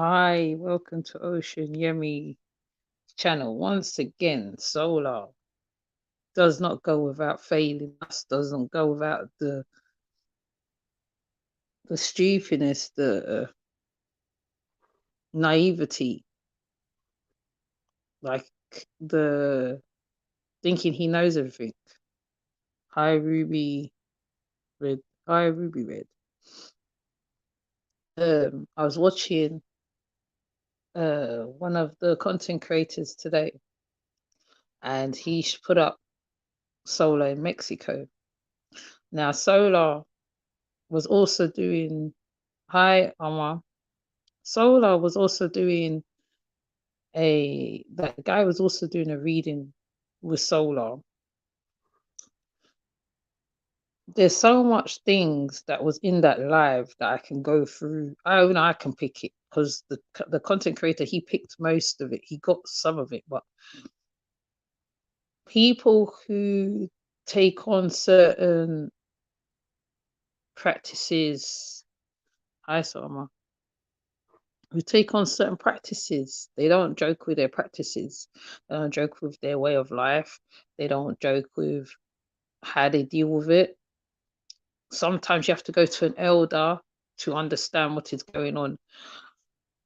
Hi, welcome to Ocean Yemi channel. Once again, solar does not go without failing us, doesn't go without the stupidness, the naivety, like the thinking he knows everything. Hi Ruby Red. Hi Ruby Red. I was watching one of the content creators today, and he put up solar in Mexico. Now solar was also doing hi Amma. Solar was also doing that guy was also doing a reading with Solar. There's so much things that was in that live that I can go through. I can pick it because the content creator, he picked most of it. He got some of it, but people who take on certain practices, hi Salma, who take on certain practices, they don't joke with their practices. They don't joke with their way of life. They don't joke with how they deal with it. Sometimes you have to go to an elder to understand what is going on.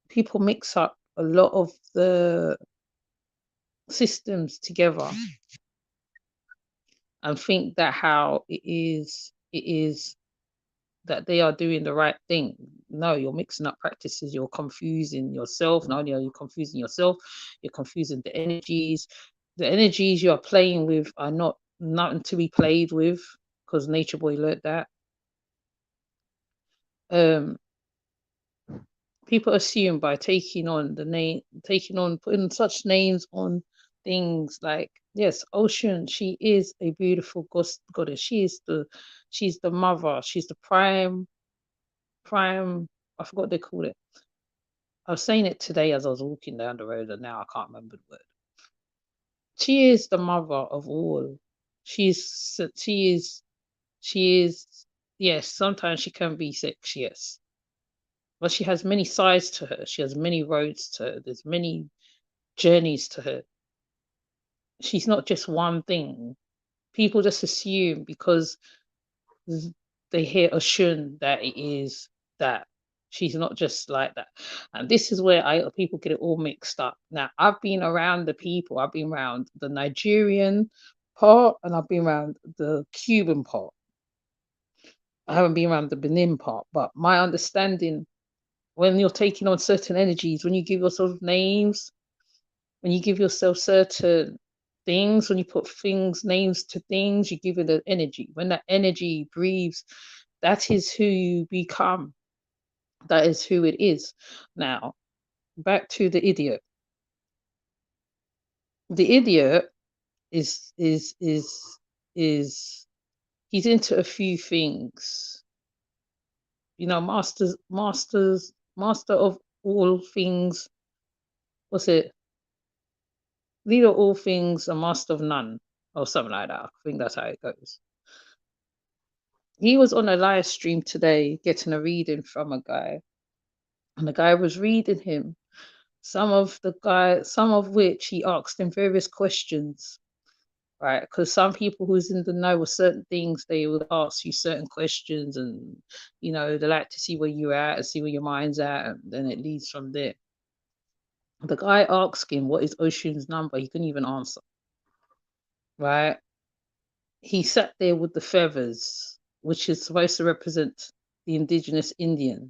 People mix up a lot of the systems together and think that how it is that they are doing the right thing. No, you're mixing up practices, you're confusing yourself. Not only are you confusing yourself, you're confusing the energies. The energies you are playing with are not nothing to be played with, because Nature Boy learned that. Um, People assume by putting such names on things like, yes, Ocean, she is a beautiful goddess. She's the mother. She's the prime. I forgot what they call it. I was saying it today as I was walking down the road, and now I can't remember the word. She is the mother of all. She's she is she is yes. Sometimes she can be sick. Yes, but she has many sides to her. She has many roads to her. There's many journeys to her. She's not just one thing. People just assume because they hear Oshun that it is that. She's not just like that. And this is where people get it all mixed up. Now, I've been around the people. I've been around the Nigerian part, and I've been around the Cuban part. I haven't been around the Benin part, but my understanding, when you're taking on certain energies, when you give yourself names, when you give yourself certain things, when you put names to things, you give it an energy. When that energy breathes, that is who you become. That is who it is. Now, back to the idiot. The idiot is he's into a few things. Master of all things. What's it? Leader of all things, a master of none, or something like that. I think that's how it goes. He was on a live stream today getting a reading from a guy, and the guy was reading him. Some of which he asked him various questions, right? Because some people who's in the know with certain things, they would ask you certain questions, and they like to see where you're at and see where your mind's at, and then it leads from there. The guy asked him what is Ocean's number. He couldn't even answer, right? He sat there with the feathers, which is supposed to represent the indigenous Indian.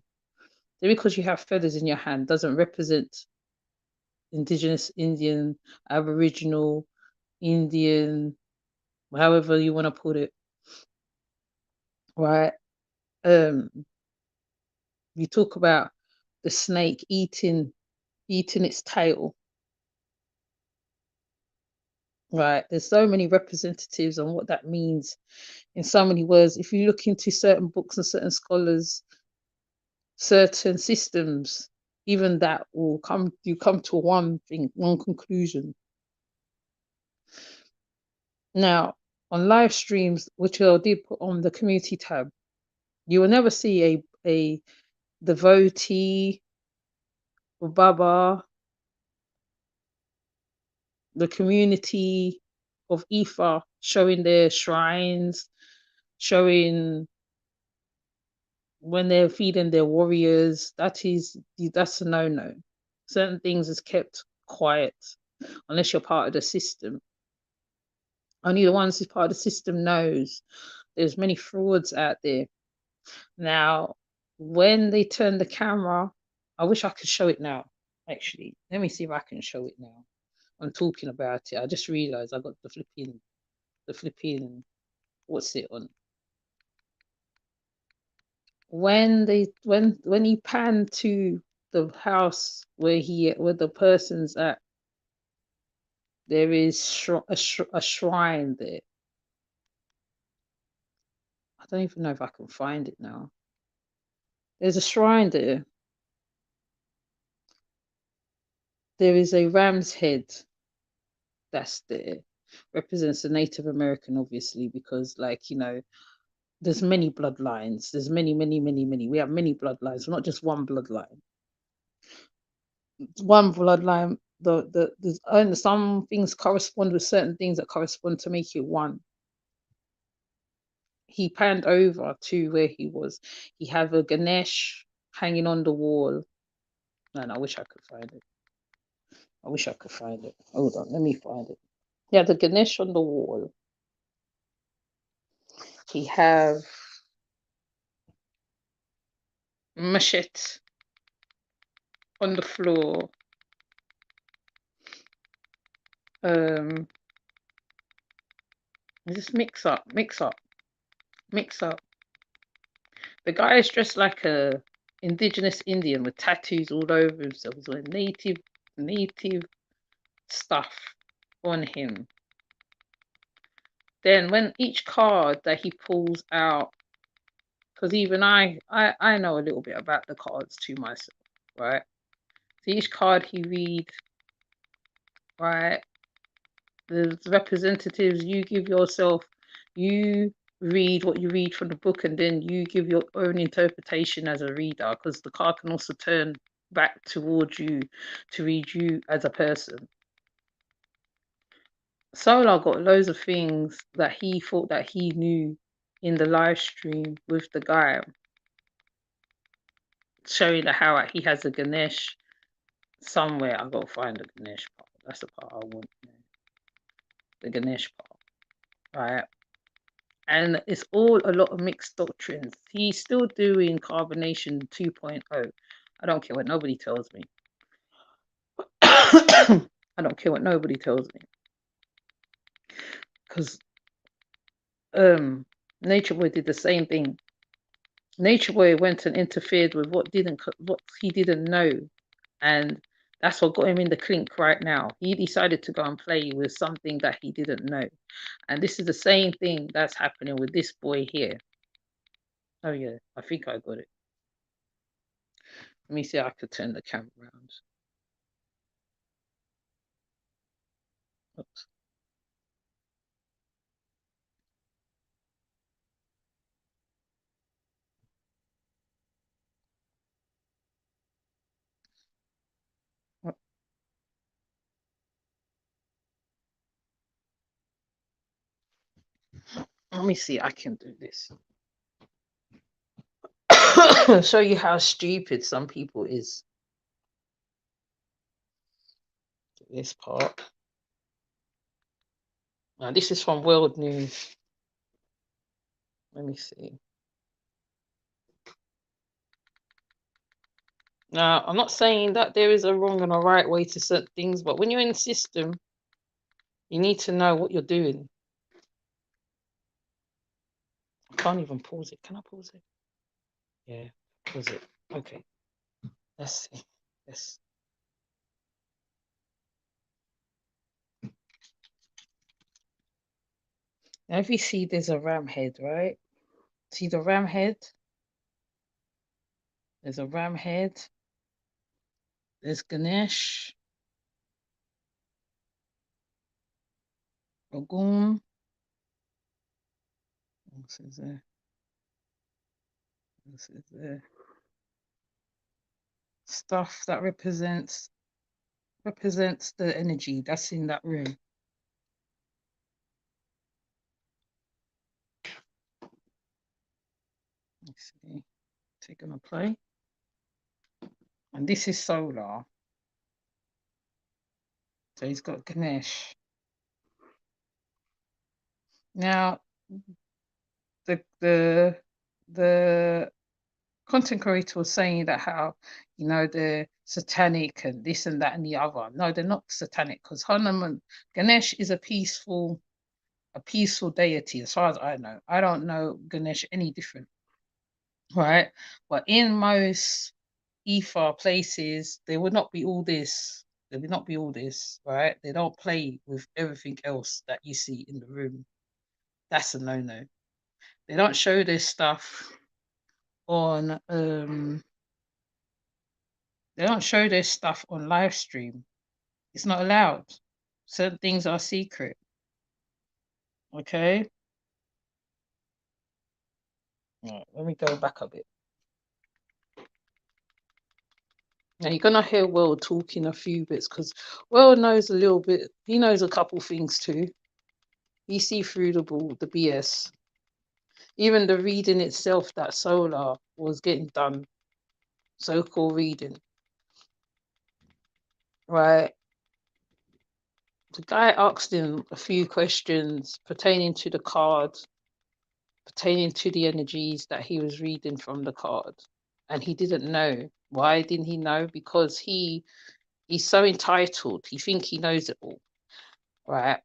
Because you have feathers in your hand doesn't represent indigenous Indian, Aboriginal, Indian, however you want to put it, right? Um, you talk about the snake eating its tail, right? There's so many representatives on what that means in so many words. If you look into certain books and certain scholars, certain systems, even that will come to one thing, one conclusion. Now, on live streams, which I did put on the community tab, you will never see a devotee Baba, the community of Ifa showing their shrines, showing when they're feeding their warriors. That's a no-no. Certain things is kept quiet unless you're part of the system. Only the ones who's part of the system knows. There's many frauds out there. Now, when they turn the camera, I wish I could show it now. Actually, let me see if I can show it now. I'm talking about it. I just realized I got the flipping what's it on. When he panned to the house where the person's at, there is a shrine there. I don't even know if I can find it now. There's a shrine there. There is a ram's head that's there. Represents the Native American, obviously, because there's many bloodlines. There's many, many, many, many. We have many bloodlines, not just one bloodline. One bloodline. And some things correspond with certain things that correspond to make it one. He panned over to where he was. He had a Ganesh hanging on the wall. Man, I wish I could find it. I wish I could find it. Hold on, let me find it. Yeah, the Ganesh on the wall. He have machete on the floor. Just mix up. The guy is dressed like a indigenous Indian with tattoos all over himself. He's wearing native stuff on him. Then when each card that he pulls out, because even I know a little bit about the cards to myself, right? So each card he reads, right? The representatives, you give yourself, you read what you read from the book, and then you give your own interpretation as a reader, because the card can also turn back towards you to read you as a person. Solar got loads of things that he thought that he knew in the live stream with the guy, showing how he has a Ganesh somewhere. I gotta find the Ganesh part. That's the part I want. The Ganesh part, right? And it's all a lot of mixed doctrines. He's still doing carbonation 2.0. I don't care what nobody tells me. I don't care what nobody tells me. Because Nature Boy did the same thing. Nature Boy went and interfered with what he didn't know. And that's what got him in the clink right now. He decided to go and play with something that he didn't know. And this is the same thing that's happening with this boy here. Oh yeah, I think I got it. Let me see if I could turn the camera around. Oops. Let me see, I can do this. Show you how stupid some people is. This part. Now this is from World News. Let me see. Now, I'm not saying that there is a wrong and a right way to certain things, but when you're in the system, you need to know what you're doing. I can't even pause it. Can I pause it? Yeah, pause it. Okay. Let's see. Yes. Now, if you see there's a ram head, right? See the ram head? There's a ram head. There's Ganesh. Ogun. This is there. This is there. stuff that represents the energy that's in that room. Let's see. Take gonna play. And this is solar. So he's got Ganesh. Now the content creator was saying that how, you know, they're satanic and this and that and the other. No, they're not satanic, because Hanuman, Ganesh is a peaceful deity, as far as I know. I don't know Ganesh any different, right? But in most Ifa places, there would not be all this. There would not be all this, right? They don't play with everything else that you see in the room. That's a no-no. They don't show this stuff on they don't show this stuff on live stream. It's not allowed. Certain things are secret. Okay. Right, let me go back a bit. Now you're gonna hear Will talking a few bits, because Will knows a little bit. He knows a couple things too. He see through the BS. Even the reading itself that Solar was getting done, so-called reading, right? The guy asked him a few questions pertaining to the card, pertaining to the energies that he was reading from the card, and he didn't know. Why didn't he know? Because he's so entitled. He think he knows it all, right?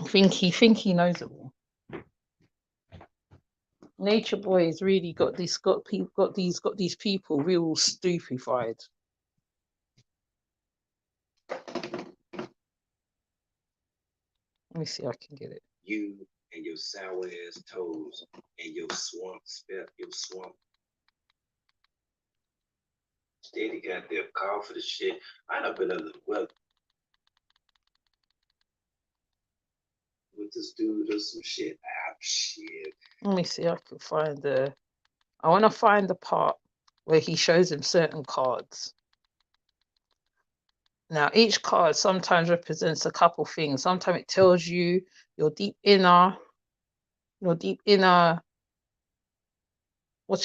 Think he knows it all. Nature Boy has really got these people real stupefied. Let me see if I can get it. You and your sour ass toes and your swamp spell, your swamp. Steady got their call for the shit. I done been under the weather with this dude or some shit. Shit. Let me see if I can find I want to find the part where he shows him certain cards. Now, each card sometimes represents a couple things. Sometimes it tells you your deep inner, what you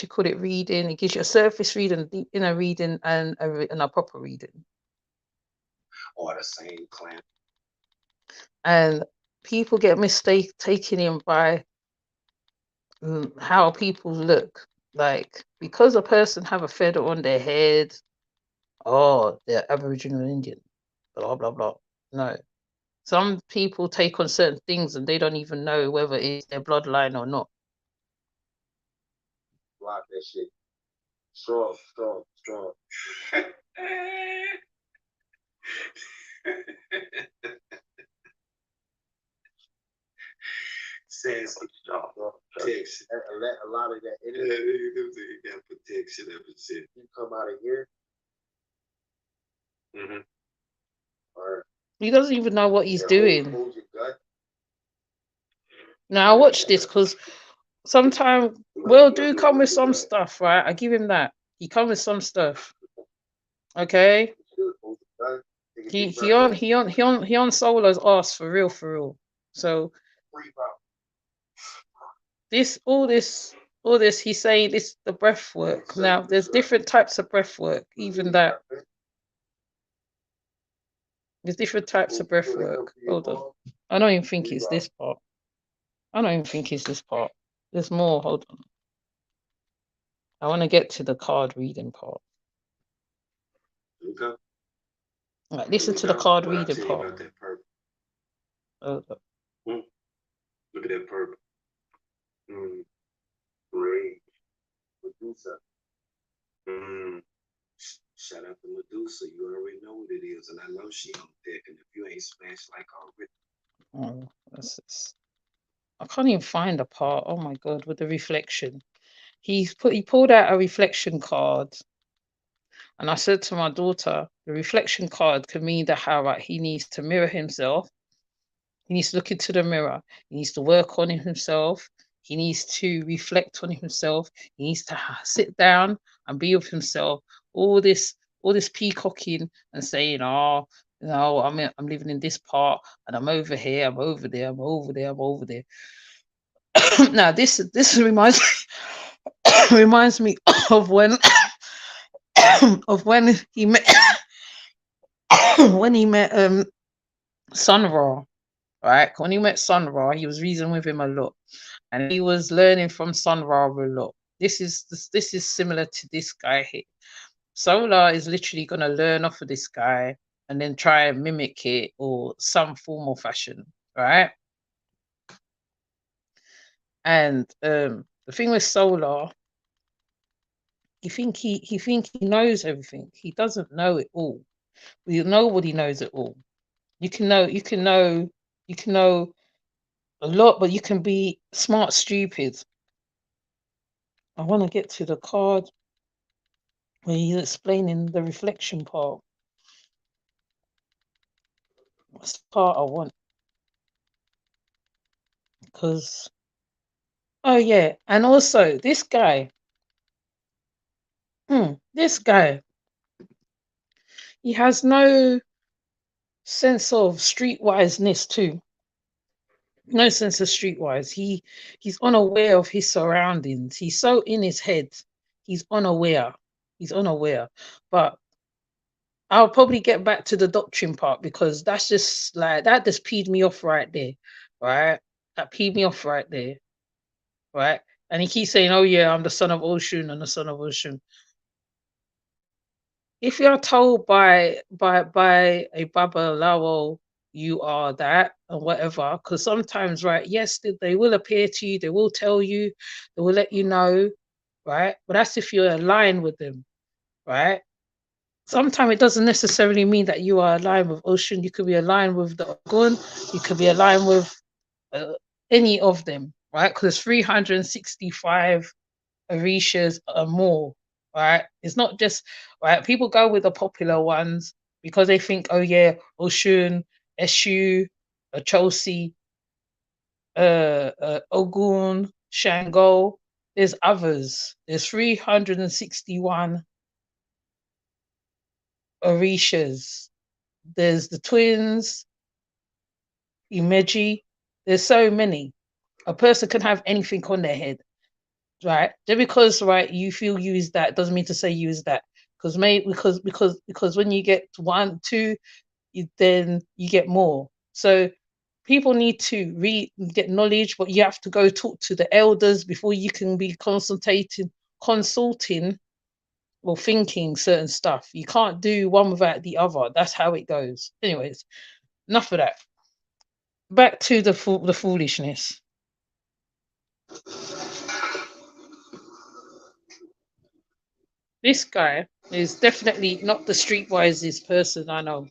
call it, reading. It gives you a surface reading, a deep inner reading, and a proper reading. Or the same clan. And people get taken in by how people look. Like, because a person have a feather on their head, oh, they're Aboriginal Indian, blah, blah, blah. No. Some people take on certain things and they don't even know whether it's their bloodline or not. Block that shit. Strong. Says protection. A lot of that. You got protection of it. Shit. You come out of here. Or he doesn't even know what he's doing. Now I watch this because sometimes Will do come with some stuff, right? I give him that. He come with some stuff. Okay. He on Solo's ass for real. So all this he's saying this the breath work. Now there's different types of breath work, even that. There's different types of breath work. Hold on. I don't even think it's this part. There's more. Hold on. I want to get to the card reading part. Okay. Right, listen to the card reading part. Hold on. Look at that purple. Great. Medusa. Shout out to Medusa. You already know what it is. And I know she on deck. And if you ain't smashed like already. I can't even find the part. Oh my god, with the reflection. He pulled out a reflection card. And I said to my daughter, the reflection card can mean that how right, he needs to mirror himself. He needs to look into the mirror. He needs to work on himself. He needs to reflect on himself. He needs to sit down and be with himself all this peacocking and saying, oh, I'm living in this part and I'm over here, I'm over there, I'm over there, I'm over there. Now this reminds reminds me of when of when he met when he met Sun Ra, right? When he met Sun Ra, he was reasoning with him a lot, and he was learning from Sun Ra a lot. This is similar to this guy here. Solar is literally going to learn off of this guy and then try and mimic it or some form or fashion, right? And the thing with Solar, he think he knows everything. He doesn't know it all. Nobody knows it all. You can know a lot, but you can be smart stupid. I want to get to the card where he's explaining the reflection part. That's the part I want. Because, oh yeah, and also this guy, this guy, he has no sense of streetwiseness too. No sense of streetwise. He's unaware of his surroundings. He's so in his head. He's unaware. He's unaware. But I'll probably get back to the doctrine part because that's just like that just peed me off right there. Right? That peed me off right there. Right? And he keeps saying, oh yeah, I'm the son of Oshun and the son of Oshun. If you're told by a Babalawo you are that and whatever, because sometimes, right, yes, they will appear to you, they will tell you, they will let you know, right? But that's if you're aligned with them, right? Sometimes it doesn't necessarily mean that you are aligned with Ocean. You could be aligned with the Ogun, you could be aligned with any of them, right? Because 365 Orishas or more, right? It's not just right. People go with the popular ones because they think, oh yeah, Oshun, Eshu, Chelsea, Ogun, Shango. There's others. There's 361 Orishas. There's the twins, Imeji. There's so many. A person can have anything on their head, right? Just because right you feel use that doesn't mean to say use that because when you get one, two, then you get more. So people need to get knowledge, but you have to go talk to the elders before you can be consulting or thinking certain stuff. You can't do one without the other. That's how it goes. Anyways, enough of that. Back to the foolishness. This guy is definitely not the streetwisest person I know.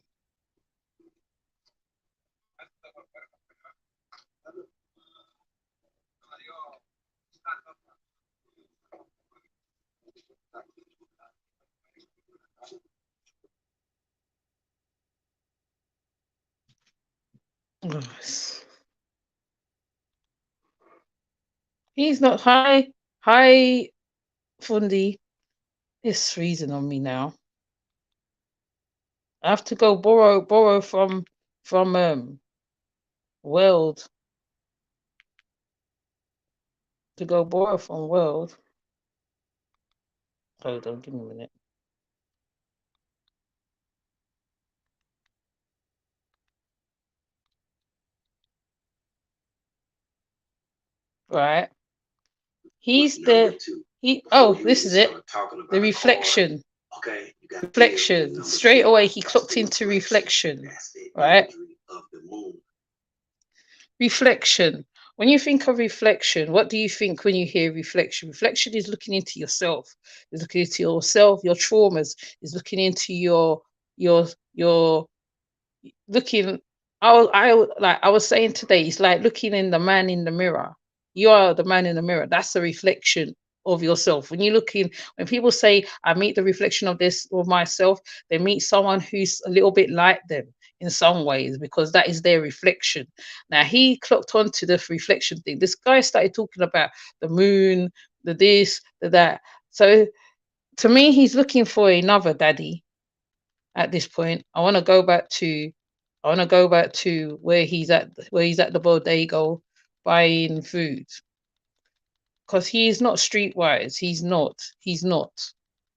He's not high. Hi, Fundi. It's freezing on me now. I have to go borrow from World to go borrow from World. Hold on, give me a minute. Right. He's the this is it. The reflection. Okay. Reflection. Straight away he clocked into reflection. Right. Reflection. When you think of reflection, what do you think when you hear reflection? Reflection is looking into yourself. Is looking into yourself, your traumas. Is looking into your looking. I was saying today, it's like looking in the man in the mirror. You are the man in the mirror. That's a reflection of yourself. When when people say, I meet the reflection of this of myself, they meet someone who's a little bit like them in some ways because that is their reflection. Now he clocked onto the reflection thing. This guy started talking about the moon, the this, the that. So To me, he's looking for another daddy at this point. I want to go back to where he's at the bodega buying food, because he's not streetwise. He's not.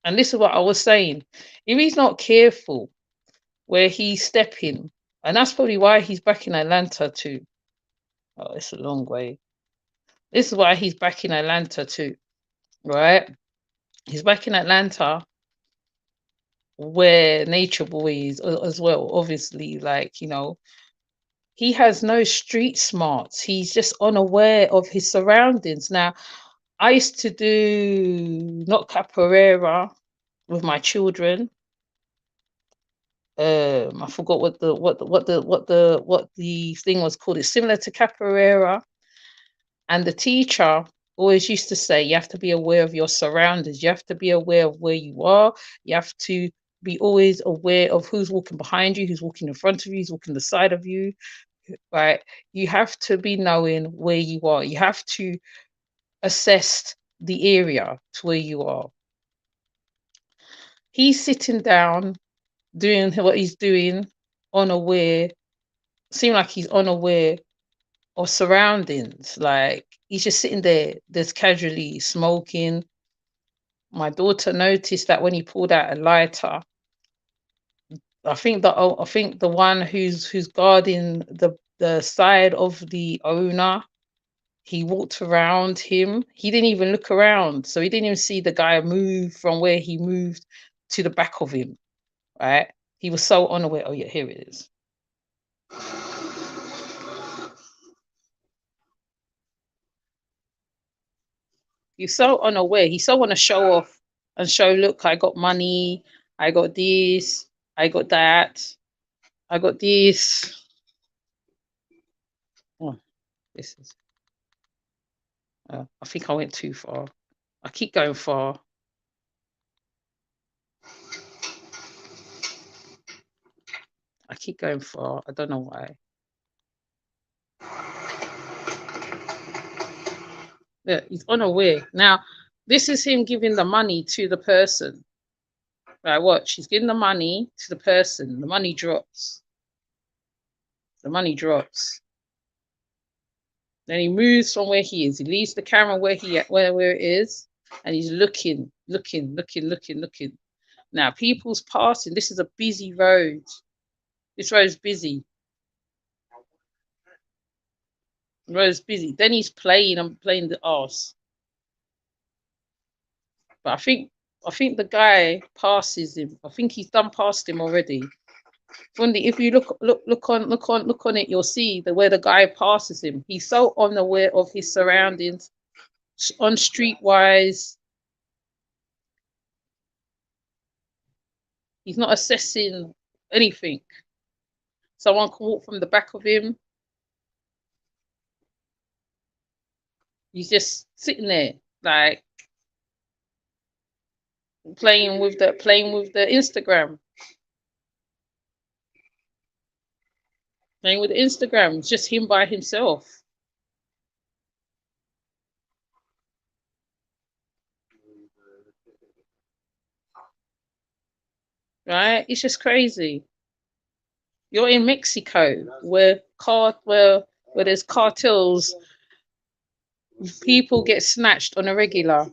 And this is what I was saying. If he's not careful where he's stepping, and that's probably why he's back in Atlanta too. Oh, it's a long way. This is why he's back in Atlanta too, right? He's back in Atlanta where Nature Boy is as well, obviously. Like, he has no street smarts. He's just unaware of his surroundings. Now, I used to do not capoeira with my children. I forgot what the thing was called. It's similar to capoeira, and the teacher always used to say you have to be aware of your surroundings. You have to be aware of where you are. You have to be always aware of who's walking behind you, who's walking in front of you, who's walking the side of you. Right? You have to be knowing where you are. You have to assess the area to where you are. He's sitting down doing what he's doing, unaware, seem like he's unaware of surroundings. Like, he's just sitting there, just casually smoking. My daughter noticed that when he pulled out a lighter, I think the one who's guarding the side of the owner, he walked around him. He didn't even look around, so he didn't even see the guy move from where he moved to the back of him. Right? He was so unaware. Oh yeah, here it is. He's so unaware. He so want to show off and show, look, I got money, I got this, I got that, I got this. Oh, this is. I think I went too far. I keep going far. I keep going far. I don't know why. Yeah, he's unaware. Now, this is him giving the money to the person. Right, watch. He's giving the money to the person. The money drops. The money drops. Then he moves from where he is. He leaves the camera where it is, and he's looking. Now, people's passing. This is a busy road. This road's busy. The road's busy. Then he's playing. I'm playing the arse. But I think the guy passes him. I think he's done past him already. If you look on it, you'll see where the guy passes him. He's so unaware of his surroundings, on streetwise. He's not assessing anything. Someone can walk from the back of him. He's just sitting there, like playing with the Instagram. Playing with Instagram. It's just him by himself. Right? It's just crazy. You're in Mexico where there's cartels, people get snatched on a regular.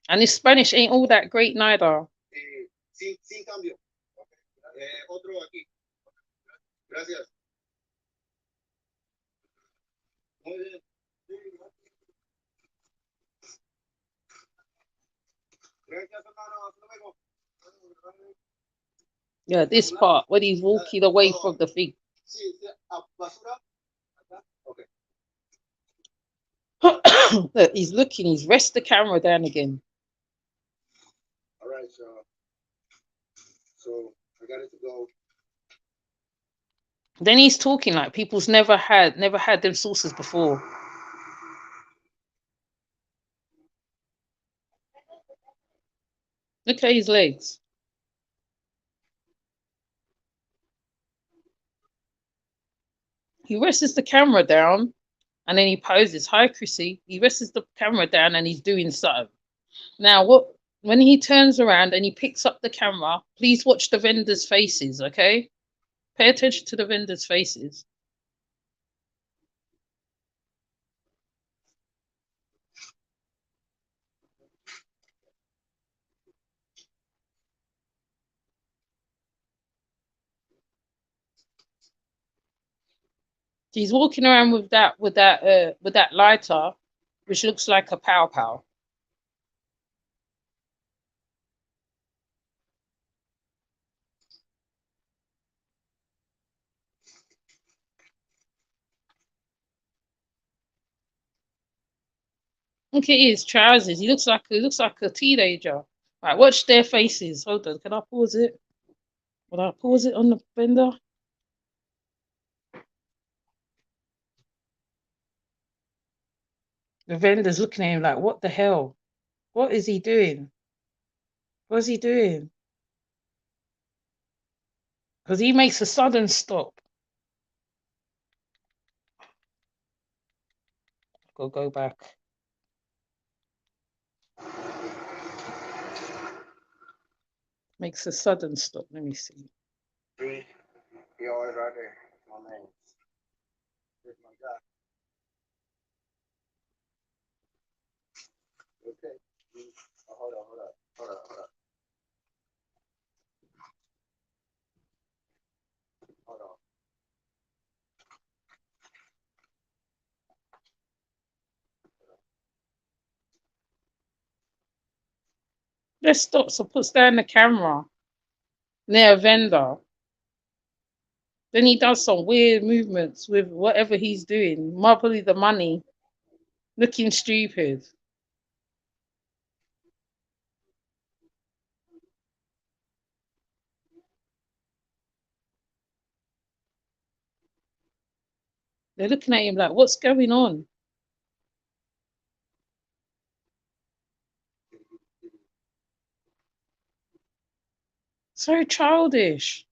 And his Spanish ain't all that great neither. Yeah, this part when he's walking away from the thing. Look, he's looking, he's rest the camera down again. All right, so I got it to go. Then he's talking like people's never had them sauces before. Look at his legs. He rests the camera down And then he poses, hi Chrissy. He rests the camera down and he's doing something. Now what when he turns around and he picks up the camera, please watch the vendors' faces, okay? Pay attention to the vendors' faces. He's walking around with that lighter, which looks like a pow pow. Look at his trousers. He looks like a teenager. Right, watch their faces. Hold on, can I pause it? Will I pause it on the bender? The vendor's looking at him like, what the hell? What is he doing? What's he doing? Because he makes a sudden stop. Go back. Makes a sudden stop. Let me see. He always right there. My name. Here's my guy. Okay. Oh, hold on. Hold on. Let's stop. So puts down the camera near a vendor. Then he does some weird movements with whatever he's doing. Probably the money. Looking stupid. They're looking at him like, what's going on? So childish.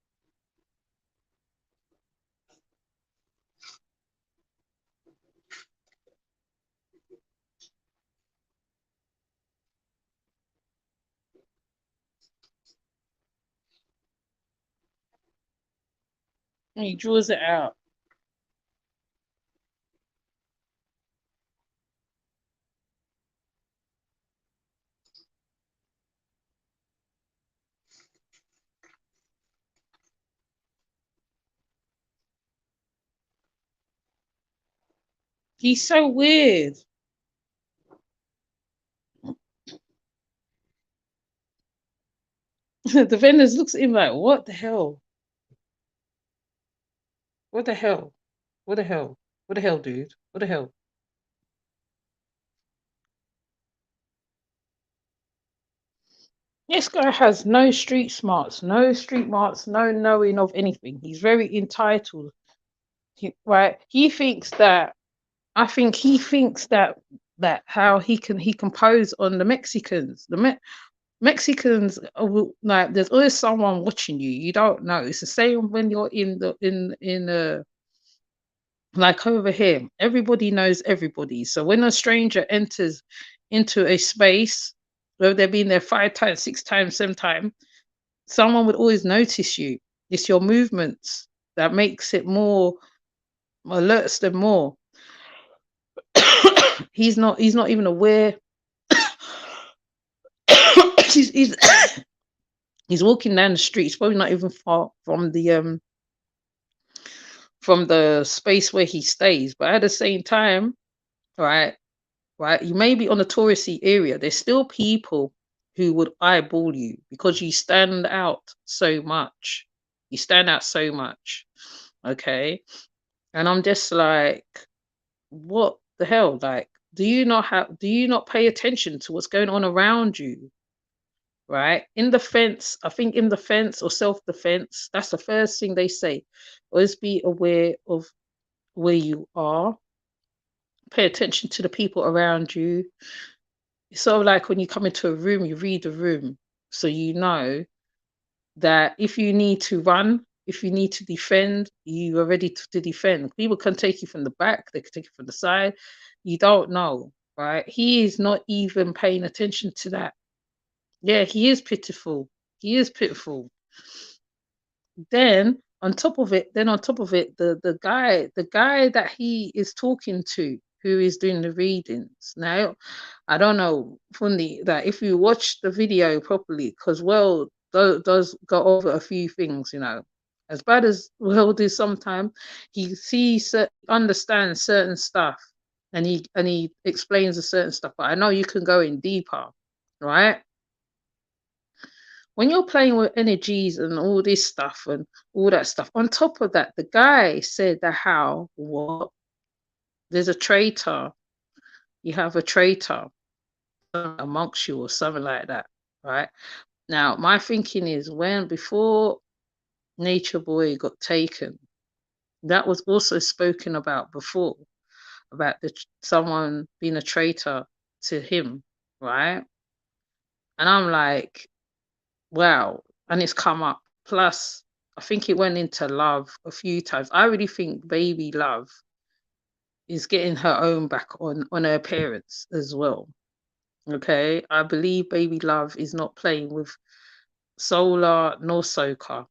And he draws it out. He's so weird. The vendors looks at him like, what the hell? What the hell? What the hell? What the hell, dude? What the hell? This guy has no street smarts, no knowing of anything. He's very entitled. Right? He thinks that I think he thinks that how he can pose on the Mexicans. Mexicans like there's always someone watching you. You don't know. It's the same when you're in like over here. Everybody knows everybody. So when a stranger enters into a space, whether they've been there 5 times, 6 times, 7 times, someone would always notice you. It's your movements that makes it more alerts them more. He's not even aware. he's, he's walking down the street. He's probably not even far from the space where he stays. But at the same time, right, you may be on a touristy area. There's still people who would eyeball you because you stand out so much. You stand out so much. Okay. And I'm just like, what the hell? Like, do you not pay attention to what's going on around you? Right? In defense, I think in defense or self-defense, that's the first thing they say. Always be aware of where you are. Pay attention to the people around you. It's sort of like when you come into a room, you read the room. So you know that if you need to run, If you need to defend, you are ready to defend. People can take you from the back, they can take you from the side. You don't know, right? He is not even paying attention to that. Yeah, he is pitiful. He is pitiful. Then on top of it, the guy that he is talking to, who is doing the readings. Now, I don't know, Fundi, that if you watch the video properly, because World does go over a few things, as bad as World is sometimes, he sees, understands certain stuff, and he explains a certain stuff. But I know you can go in deeper, right? When you're playing with energies and all this stuff and all that stuff, on top of that, the guy said that what? There's a traitor. You have a traitor amongst you or something like that, right? Now, my thinking is before Nature Boy got taken, that was also spoken about before, about someone being a traitor to him, right? And I'm like, wow. And it's come up. Plus, I think it went into Love a few times. I really think Baby Love is getting her own back on her parents as well. Okay, I believe Baby Love is not playing with Solar nor Soka.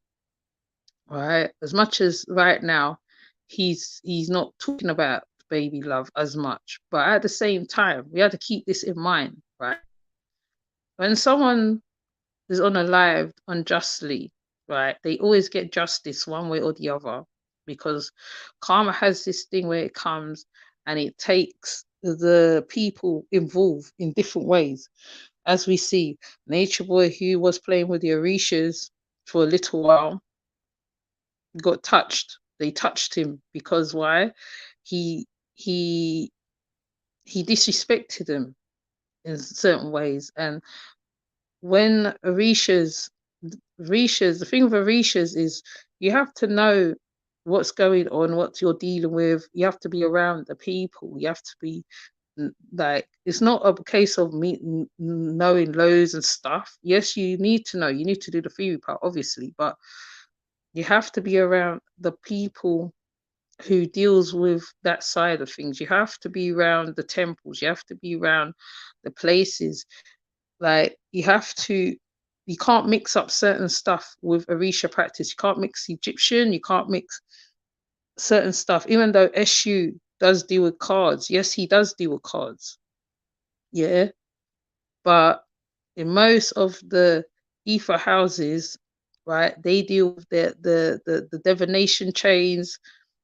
Right, as much as right now he's not talking about Baby Love as much, but at the same time we have to keep this in mind, right? When someone is unalived unjustly, right? They always get justice one way or the other, because karma has this thing where it comes and it takes the people involved in different ways. As we see, Nature Boy, who was playing with the Orishas for a little while, got touched. They touched him because why? He he he disrespected them in certain ways, and when Orishas, the thing with Orishas is you have to know what's going on, what you're dealing with. You have to be around the people. You have to be like, it's not a case of me knowing loads and stuff. Yes, you need to know. You need to do the theory part, obviously, but you have to be around the people who deals with that side of things. You have to be around the temples. You have to be around the places. Like, you can't mix up certain stuff with Orisha practice. You can't mix Egyptian, you can't mix certain stuff, even though Eshu does deal with cards. Yes, he does deal with cards. Yeah. But in most of the Ether houses, right, they deal with the divination chains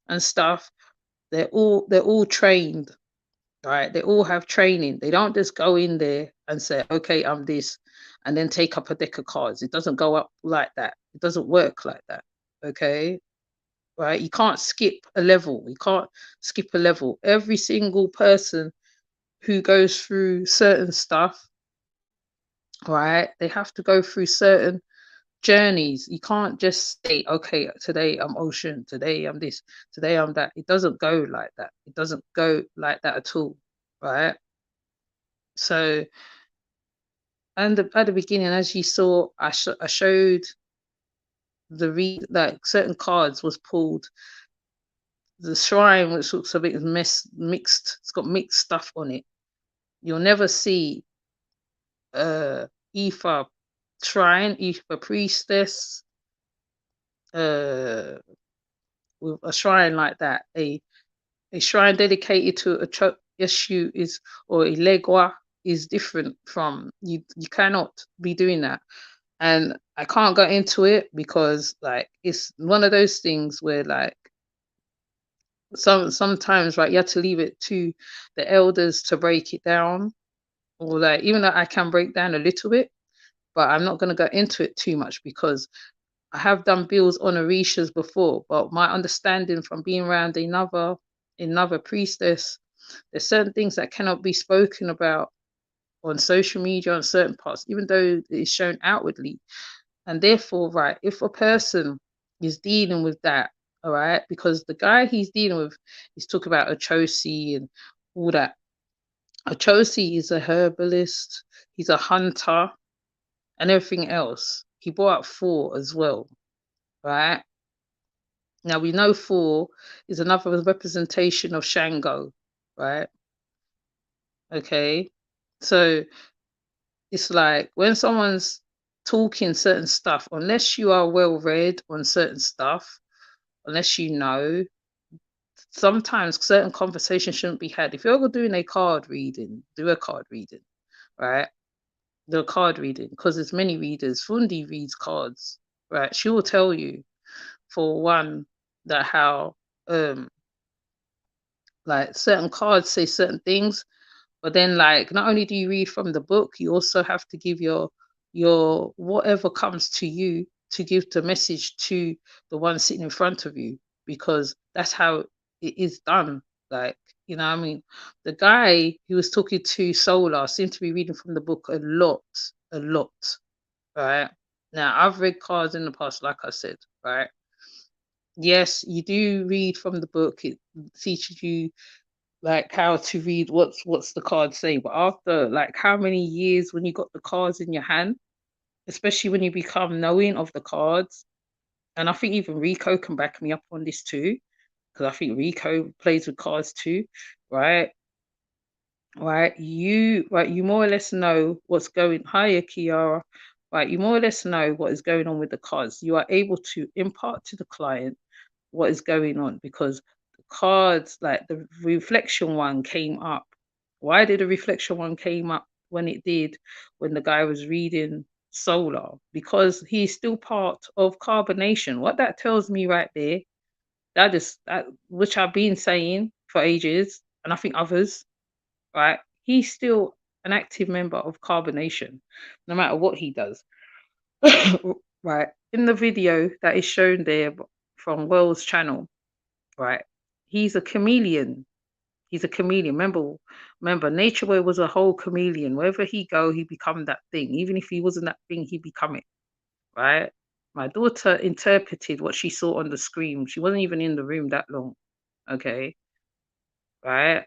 and stuff. They're all trained. Right, they all have training. They don't just go in there and say, okay, I'm this, and then take up a deck of cards. It doesn't go up like that. It doesn't work like that. Okay, right? You can't skip a level. You can't skip a level. Every single person who goes through certain stuff, right, they have to go through certain journeys. You can't just say, okay, today I'm Ocean, today I'm this, today I'm that. It doesn't go like that. It doesn't go like that at all, right? So, and at the beginning, as you saw, I showed like certain cards was pulled. The shrine, which looks a bit mixed, it's got mixed stuff on it. You'll never see Aoife shrine, Aoife priestess, uh, with a shrine like that. A shrine dedicated to a Yeshu is, or a Legua, is different from you. You cannot be doing that. And I can't go into it because, like, it's one of those things where, like, sometimes, right, you have to leave it to the elders to break it down, or, like, even though I can break down a little bit, but I'm not going to go into it too much because I have done bills on Orishas before. But my understanding from being around another priestess, there's certain things that cannot be spoken about on social media on certain parts, even though it's shown outwardly. And therefore, right, if a person is dealing with that, all right, because the guy he's dealing with, he's talking about Achosi and all that. Achosi is a herbalist, he's a hunter, and everything else. He brought up 4 as well, right? Now we know 4 is another representation of Shango, right? Okay. So it's like when someone's talking certain stuff, unless you are well read on certain stuff, unless you know, sometimes certain conversations shouldn't be had. If you're doing a card reading, do a card reading, right? The card reading, because there's many readers. Fundi reads cards, right? She will tell you, for one, that how like certain cards say certain things. But then, like, not only do you read from the book, you also have to give your whatever comes to you to give the message to the one sitting in front of you, because that's how it is done. Like, you know what I mean? The guy who was talking to Solar seemed to be reading from the book a lot, right? Now, I've read cards in the past, like I said, right? Yes, you do read from the book. It teaches you like how to read what's the card saying. But after like how many years when you got the cards in your hand, especially when you become knowing of the cards, and I think even Rico can back me up on this too, because I think Rico plays with cards too, right? Right, you more or less know what's going. Hiya, Kiara. Right, you more or less know what is going on with the cards. You are able to impart to the client what is going on, because the cards, like the reflection one, came up. Why did the reflection one came up when it did, when the guy was reading Solar? Because he's still part of carbonation. What that tells me right there, that is that which I've been saying for ages, and I think others, right? He's still an active member of carbonation, no matter what he does. Right. In the video that is shown there from Wells' channel, right? He's a chameleon. He's a chameleon. Remember, Nature Boy was a whole chameleon. Wherever he go, he become that thing. Even if he wasn't that thing, he become it. Right? My daughter interpreted what she saw on the screen. She wasn't even in the room that long. Okay. Right.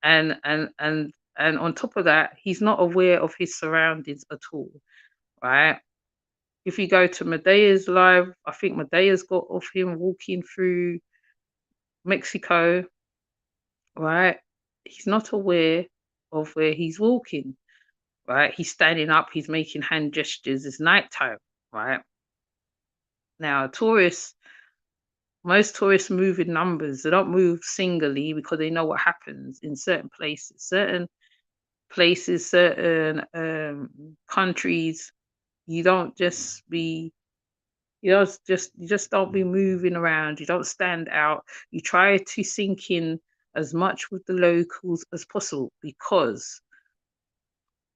And on top of that, he's not aware of his surroundings at all. Right. If you go to Medea's live, I think Medea's got of him walking through Mexico, right? He's not aware of where he's walking, right? He's standing up, he's making hand gestures, it's nighttime, right? Now, most tourists move in numbers. They don't move singly because they know what happens in certain places. Certain places, certain countries, you don't just be you just don't be moving around. You don't stand out. You try to sink in as much with the locals as possible, because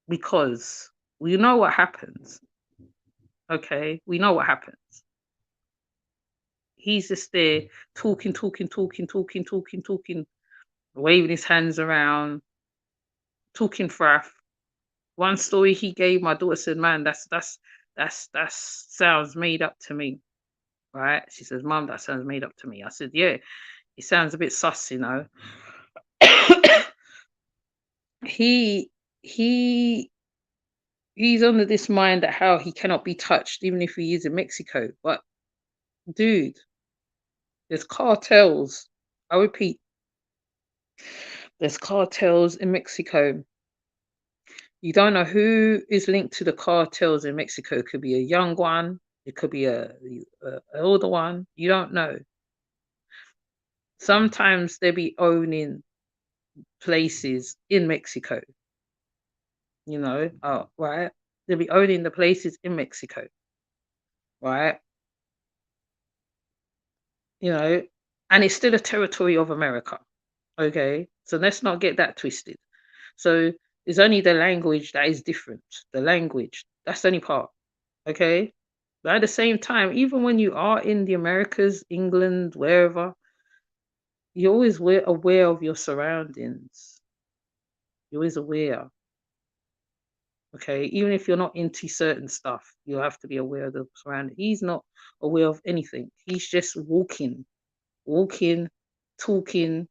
we know what happens. Okay, we know what happens. He's just there talking, waving his hands around, talking fraff. One story he gave, my daughter said, "Man, that's sounds made up to me." Right? She says, "Mom, that sounds made up to me." I said, "Yeah, it sounds a bit sus, you know." he he he's under this mind that how he cannot be touched even if he is in Mexico. But dude, there's cartels. I repeat, there's cartels in Mexico. You don't know who is linked to the cartels in Mexico. It could be a young one, it could be a older one. You don't know. Sometimes they be owning places in Mexico. You know, right? They'll be owning the places in Mexico, right? You know, and it's still a territory of America. Okay, so let's not get that twisted. So it's only the language that is different. The language, that's the only part. Okay, but at the same time, even when you are in the Americas, England, wherever, you're always aware of your surroundings. You're always aware. Okay, even if you're not into certain stuff, you have to be aware of the surroundings. He's not aware of anything. He's just walking, talking,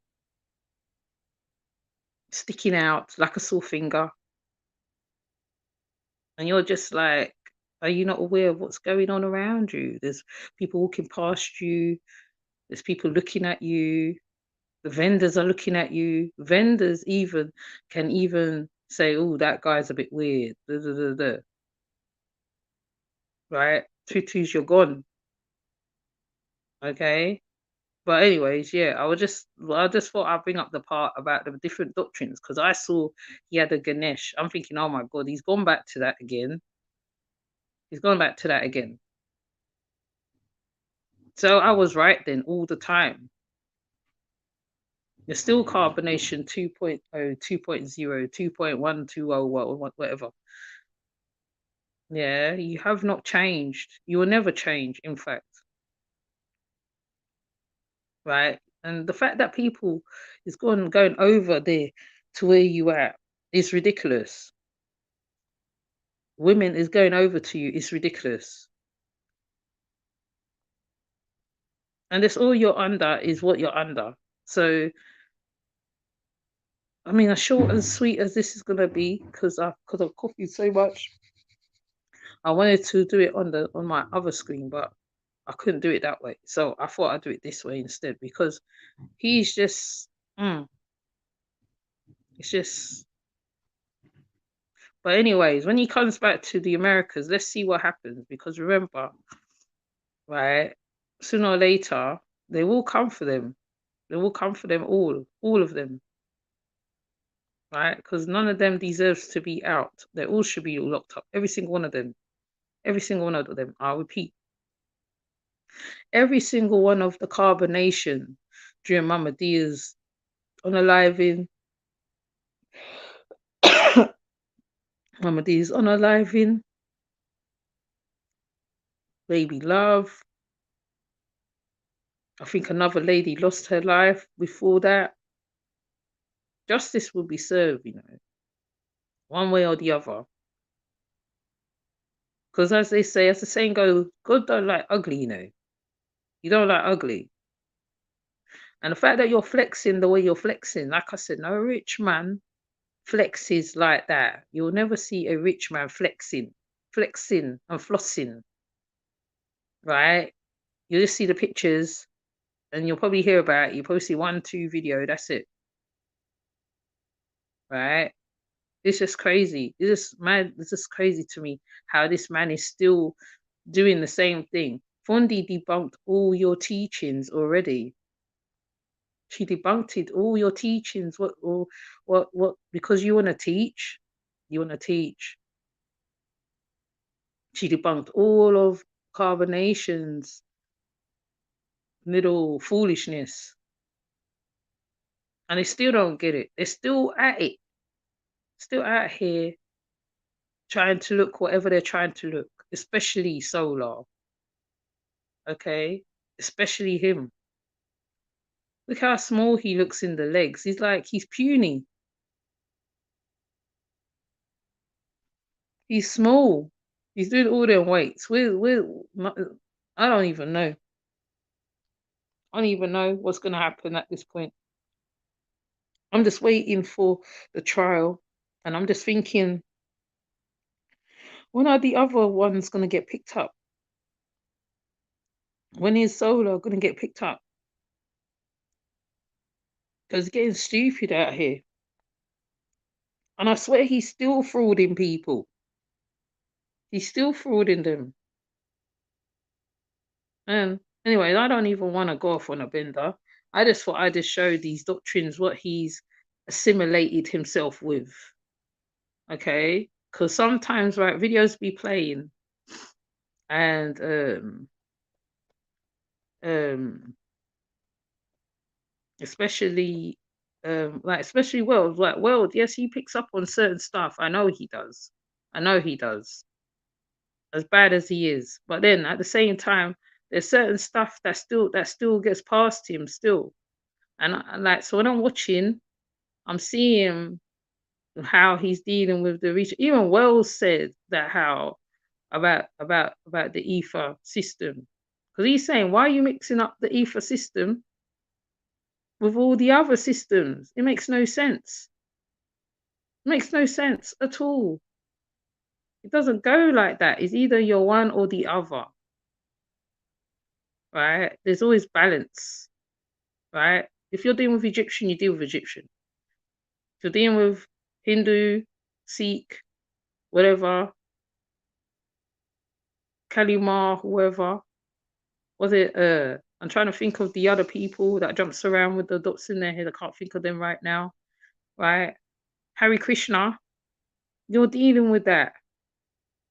sticking out like a sore finger. And you're just like, Are you not aware of what's going on around you? There's people walking past you. There's people looking at you. The vendors are looking at you. Vendors even can even say, "Oh, that guy's a bit weird." Da, da, da, da. Right? Tutus, you're gone. Okay. But anyways, yeah, I just thought I'd bring up the part about the different doctrines because I saw he had a Ganesh. I'm thinking, oh my God, he's gone back to that again. He's gone back to that again. So I was right then all the time. You're still carbonation 2.0, 2.0, 2.120, whatever. Yeah, you have not changed. You will never change, in fact. Right? And the fact that people is going over there to where you at is ridiculous. Women is going over to you is ridiculous. And that's all you're under is what you're under. So I mean, as short and sweet as this is gonna be, because I've copied so much, I wanted to do it on my other screen, but I couldn't do it that way. So I thought I'd do it this way instead because he's just, it's just. But anyways, when he comes back to the Americas, let's see what happens. Because remember, right, sooner or later, they will come for them. They will come for them all of them, right? Because none of them deserves to be out. They all should be locked up. Every single one of them. Every single one of them. I'll repeat. Every single one of the carbonation during Mama Dia's unaliving. Mama Dia's unaliving. Baby Love. I think another lady lost her life before that. Justice will be served, one way or the other. Because as they say, as the saying goes, God don't like ugly, You don't like ugly. And the fact that you're flexing the way you're flexing, like I said, no rich man flexes like that. You'll never see a rich man flexing and flossing, right? You'll just see the pictures and you'll probably hear about it. You'll probably see 1-2 video, that's it. Right? It's just crazy. It's just mad. It's just crazy to me how this man is still doing the same thing. Fondi debunked all your teachings already. She debunked it, all your teachings. What? Because you want to teach. You want to teach. She debunked all of Carbonation's little foolishness. And they still don't get it. They're still at it. Still out here trying to look whatever they're trying to look, especially Solar. Okay? Especially him. Look how small he looks in the legs. He's puny. He's small. He's doing all them weights. I don't even know. I don't even know what's going to happen at this point. I'm just waiting for the trial. And I'm just thinking, when are the other ones going to get picked up? When is Solar going to get picked up? Because it's getting stupid out here. And I swear he's still frauding people. He's still frauding them. And anyway, I don't even want to go off on a bender. I just thought I'd just show these doctrines what he's assimilated himself with. Okay? Because sometimes, right, videos be playing and especially especially World, yes, he picks up on certain stuff. I know he does. As bad as he is. But then at the same time, there's certain stuff that still gets past him still. And so when I'm watching, I'm seeing how he's dealing with the reach. Even Wells said that how about the ether system. Because he's saying, why are you mixing up the ether system with all the other systems? It makes no sense. It makes no sense at all. It doesn't go like that. It's either you're one or the other, right? There's always balance, right? If you're dealing with Egyptian, you deal with Egyptian. If you're dealing with Hindu, Sikh, whatever, Kalima, whoever, was it? I'm trying to think of the other people that jumps around with the dots in their head. I can't think of them right now, right? Hare Krishna, you're dealing with that.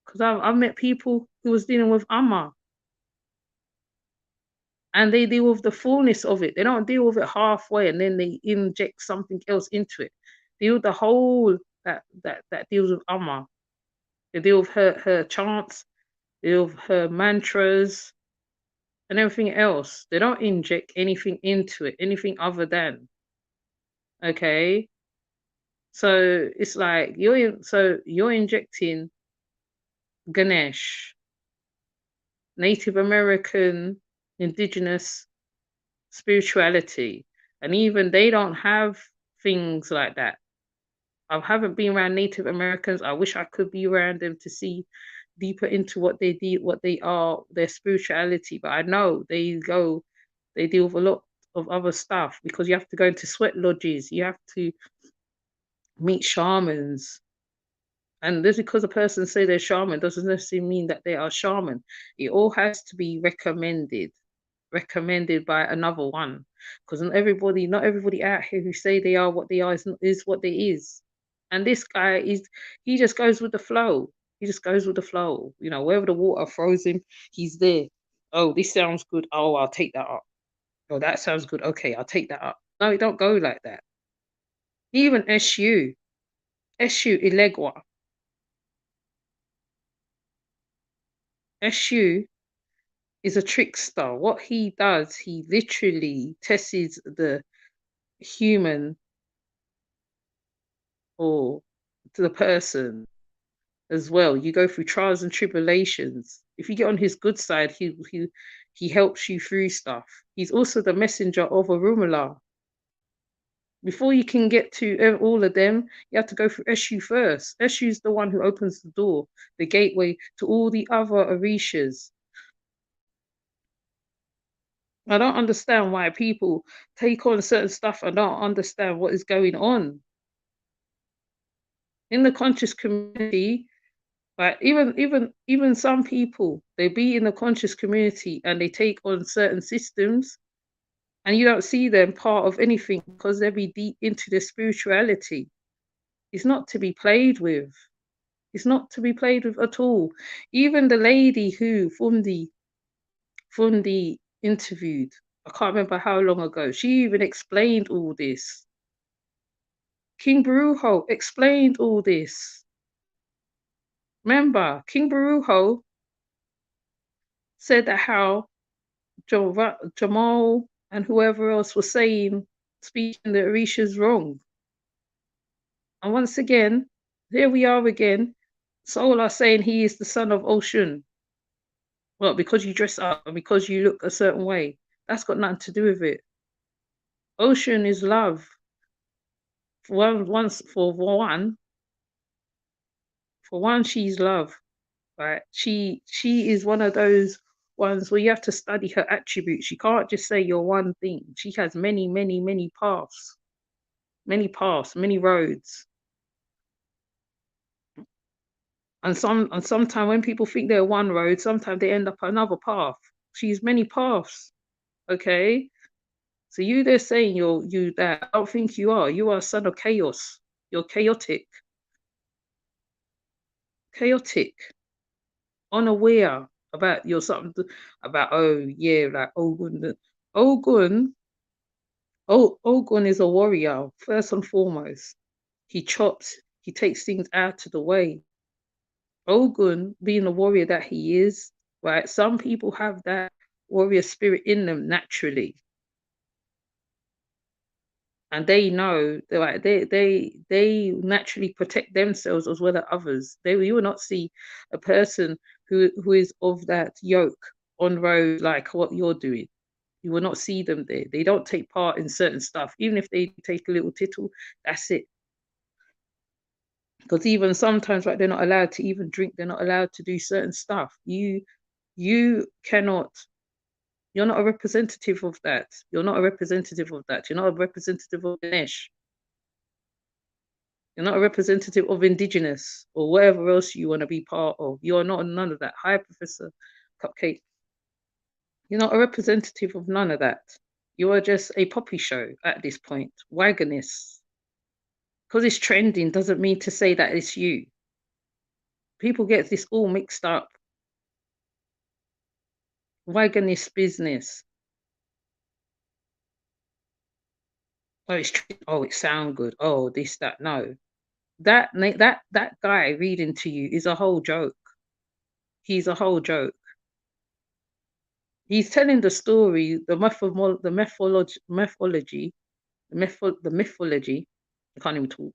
Because I've met people who was dealing with Amma, and they deal with the fullness of it. They don't deal with it halfway and then they inject something else into it. They deal with the whole that deals with Amma. They deal with her chants, they deal with her mantras and everything else. They don't inject anything into it, anything other than. Okay. So it's like you're injecting Ganesh, Native American, indigenous spirituality, and even they don't have things like that. I haven't been around Native Americans. I wish I could be around them to see deeper into what they do, what they are, their spirituality. But I know they deal with a lot of other stuff because you have to go into sweat lodges, you have to meet shamans. And just because a person say they're shaman doesn't necessarily mean that they are shaman. It all has to be recommended by another one. Because not everybody out here who say they are what they are is what they is. And this guy he just goes with the flow. He just goes with the flow. You know, wherever the water throws him, he's there. Oh, this sounds good. Oh, I'll take that up. Oh, that sounds good. Okay, I'll take that up. No, it don't go like that. Even SU Ilegua. SU is a trickster. What he does, he literally tests the human or to the person as well. You go through trials and tribulations. If you get on his good side, he helps you through stuff. He's also the messenger of Orunmila. Before you can get to all of them, you have to go through Eshu first. Eshu is the one who opens the door, the gateway to all the other Orishas. I don't understand why people take on certain stuff and don't understand what is going on. In the conscious community, right? Even some people, they be in the conscious community and they take on certain systems and you don't see them part of anything because they be deep into their spirituality. It's not to be played with. It's not to be played with at all. Even the lady who Fundi interviewed, I can't remember how long ago, she even explained all this. King Baruho explained all this. Remember, King Baruho said that how Jamal and whoever else was saying, speaking the Orishas wrong. And once again, here we are again. Soul are saying he is the son of Oshun. Well, because you dress up and because you look a certain way, that's got nothing to do with it. Ocean is love. For one, she's love, right? She is one of those ones where you have to study her attributes. You can't just say you're one thing. She has many, many, many paths, many roads. And sometimes when people think they're one road, sometimes they end up another path. She's many paths. Okay. So they're saying you that. I don't think you are. You are a son of chaos. You're chaotic. Chaotic. Unaware about your something about like Ogun. Ogun Ogun is a warrior, first and foremost. He chops, he takes things out of the way. Ogun, being the warrior that he is, right? Some people have that warrior spirit in them naturally. And they know like they naturally protect themselves as well as others. You will not see a person who is of that yoke on road like what you're doing. You will not see them there. They don't take part in certain stuff. Even if they take a little tittle, that's it. Because even sometimes, like, they're not allowed to even drink, they're not allowed to do certain stuff. You cannot, you're not a representative of that. You're not a representative of that. You're not a representative of Ganesh. You're not a representative of indigenous or whatever else you want to be part of. You're not none of that. Hi, Professor Cupcake. You're not a representative of none of that. You are just a poppy show at this point. Wagonist. Because it's trending doesn't mean to say that it's you. People get this all mixed up. Wagonist business. Oh, it sound good. Oh, this, that. No. That guy reading to you is a whole joke. He's a whole joke. He's telling the story, the mythology. I can't even talk,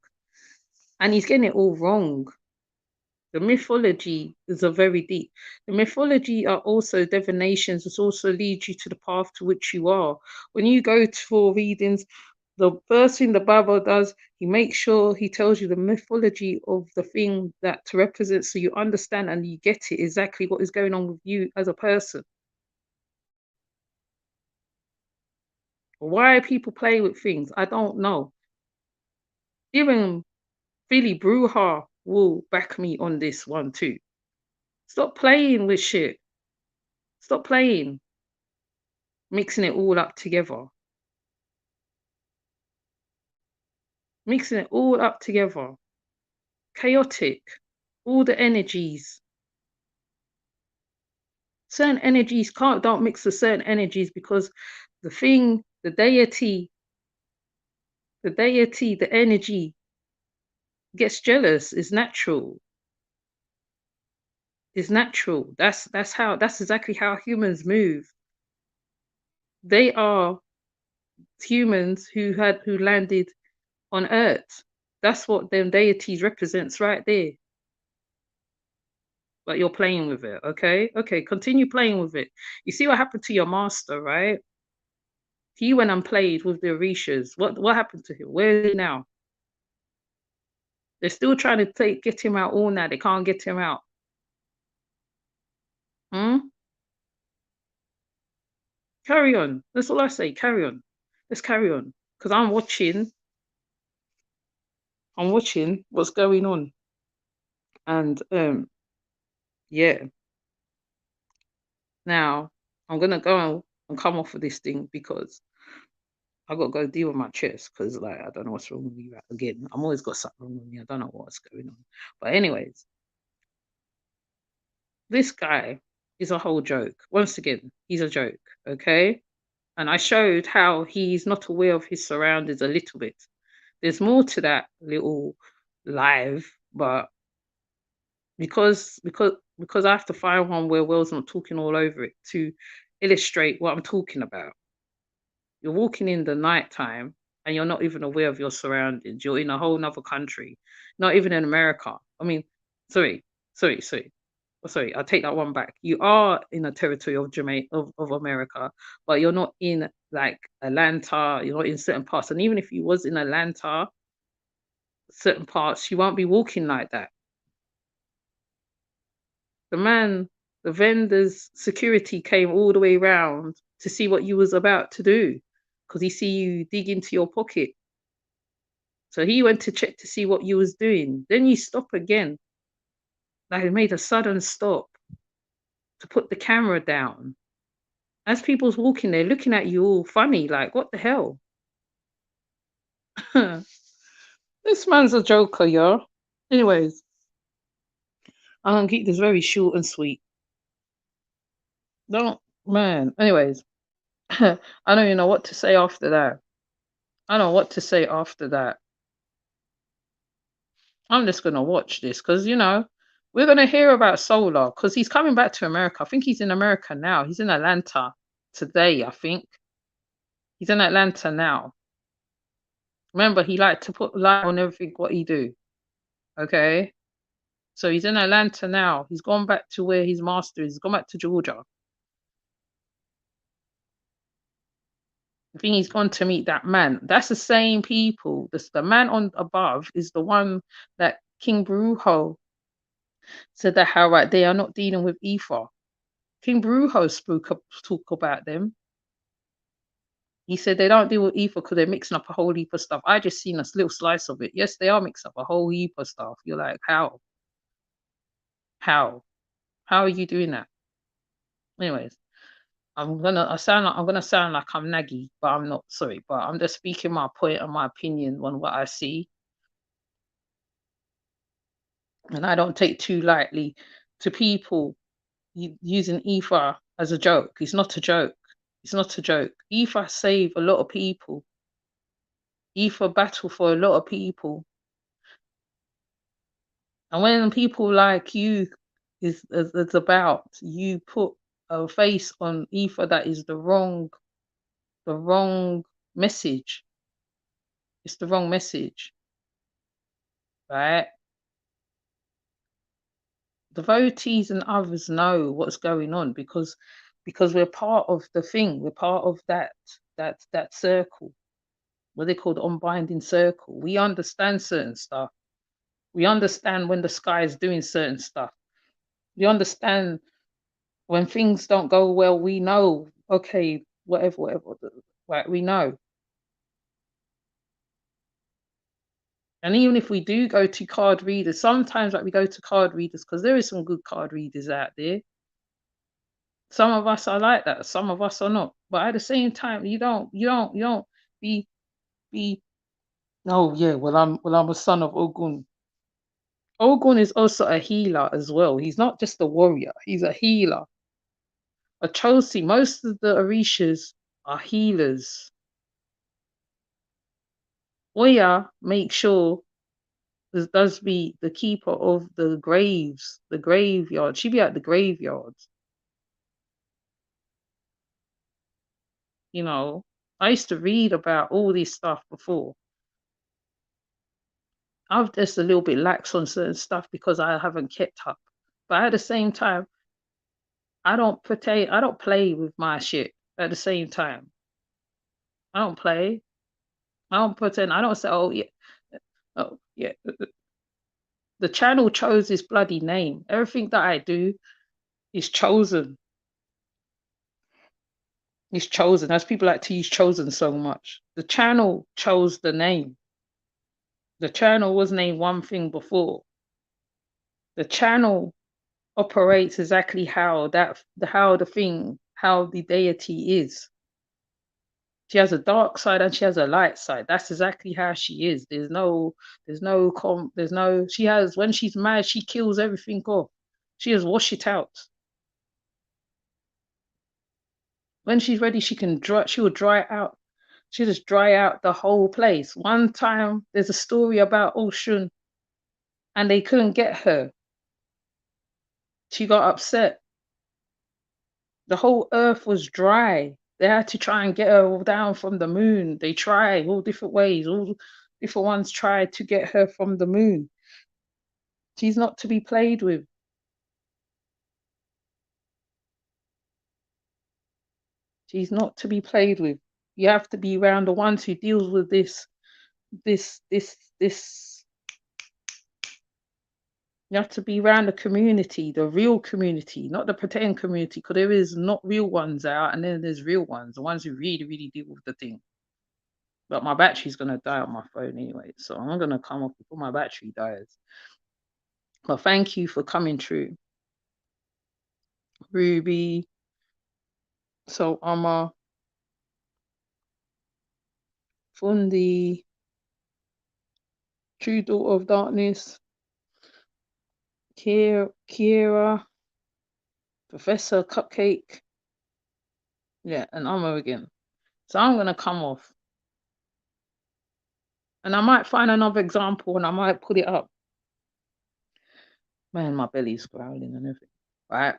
and he's getting it all wrong. The mythology is a very deep. The mythology are also divinations, which also lead you to the path to which you are. When you go for readings, the first thing the Bible does, he makes sure he tells you the mythology of the thing that to represent, so you understand and you get it exactly what is going on with you as a person. Why people play with things, I don't know. Even Philly Bruja will back me on this one too. Stop playing with shit. Stop playing. Mixing it all up together. Mixing it all up together. Chaotic. All the energies. Certain energies don't mix with certain energies because the thing, the deity, the energy gets jealous. Is natural. Is natural. That's exactly how humans move. They are humans who landed on Earth. That's what them deities represents right there. But you're playing with it, okay? Okay, continue playing with it. You see what happened to your master, right? He went and played with the Orishas. What happened to him? Where is he now? They're still trying to get him out all now. They can't get him out. Hmm? Carry on. That's all I say. Carry on. Let's carry on. Because I'm watching what's going on. And yeah. Now I'm gonna go and come off of this thing because I got to go deal with my chest because, like, I don't know what's wrong with me again. I'm always got something wrong with me. I don't know what's going on. But anyways, this guy is a whole joke. Once again, he's a joke, okay? And I showed how he's not aware of his surroundings a little bit. There's more to that little live, but because I have to find one where Will's not talking all over it to illustrate what I'm talking about. You're walking in the nighttime and you're not even aware of your surroundings. You're in a whole nother country, not even in America. I mean, sorry, sorry, sorry. Oh, sorry, I'll take that one back. You are in a territory of Jamaica, of America, but you're not in like Atlanta, you're not in certain parts. And even if you was in Atlanta, certain parts, you won't be walking like that. The vendor's security came all the way around to see what you was about to do because he see you dig into your pocket. So he went to check to see what you was doing. Then you stop again. Like he made a sudden stop to put the camera down. As people's walking there looking at you all funny, like, what the hell? This man's a joker, yo. Anyways, I'm gonna keep this very short and sweet. Don't, man. Anyways, I don't even know what to say after that. I don't know what to say after that. I'm just gonna watch this because we're gonna hear about Solar because he's coming back to America. I think he's in America now. He's in Atlanta today. I think he's in Atlanta now. Remember, he liked to put light on everything what he do. Okay, so he's in Atlanta now. He's gone back to where his master is. He's gone back to Georgia. I think he's gone to meet that man. That's the same people. The man on above is the one that King Brujo said that how right they are not dealing with Aoife. King Brujo talk about them. He said they don't deal with Aoife because they're mixing up a whole heap of stuff. I just seen a little slice of it. Yes, they are mixing up a whole heap of stuff. You're like, how? How? How are you doing that? Anyways, I'm gonna sound like I'm naggy, but I'm not. Sorry, but I'm just speaking my point and my opinion on what I see, and I don't take too lightly to people using Aoife as a joke. It's not a joke. It's not a joke. Aoife saved a lot of people. Aoife battled for a lot of people. And when people like you is about, you put a face on Aoife that is the wrong message. It's the wrong message, right? Devotees and others know what's going on because we're part of the thing. We're part of that circle, what they call the unbinding circle. We understand certain stuff. We understand when the sky is doing certain stuff. We understand when things don't go well. We know, okay, whatever, right? We know. And even if we do go to card readers, sometimes like we go to card readers because there is some good card readers out there. Some of us are like that. Some of us are not. But at the same time, you don't be be. Oh yeah, I'm a son of Ogun. Ogun is also a healer as well. He's not just a warrior. He's a healer. A Chosi, most of the Orishas are healers. Oya makes sure does be the keeper of the graves, the graveyard. She be at the graveyards. You know, I used to read about all this stuff before. I've just a little bit lax on certain stuff because I haven't kept up. But at the same time, I don't play with my shit at the same time. I don't play. I don't pretend. I don't say, oh yeah, oh yeah. The channel chose this bloody name. Everything that I do is chosen. It's chosen. As people like to use chosen so much. The channel chose the name. The channel was named one thing before. The channel operates exactly how the deity is. She has a dark side and she has a light side. That's exactly how she is. She has, when she's mad, she kills everything off. She just wash it out. When she's ready, she will dry it out. She'll just dry out the whole place. One time there's a story about Oshun and they couldn't get her. She got upset. The whole earth was dry. They had to try and get her down from the moon. They tried all different ways. All different ones tried to get her from the moon. She's not to be played with. She's not to be played with. You have to be around the ones who deals with this. You have to be around the community, the real community, not the pretend community, because there is not real ones out, and then there's real ones, the ones who really, really deal with the thing. But my battery's gonna die on my phone anyway, so I'm gonna come off before my battery dies. But thank you for coming through, Ruby. So Amma, Fundi, True Daughter of Darkness, Kira, Professor Cupcake, yeah, and Amma again. So I'm gonna come off. And I might find another example and I might put it up. Man, my belly's growling and everything. Right.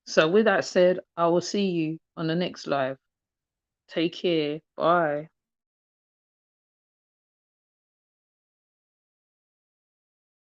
So with that said, I will see you on the next live. Take care. Bye.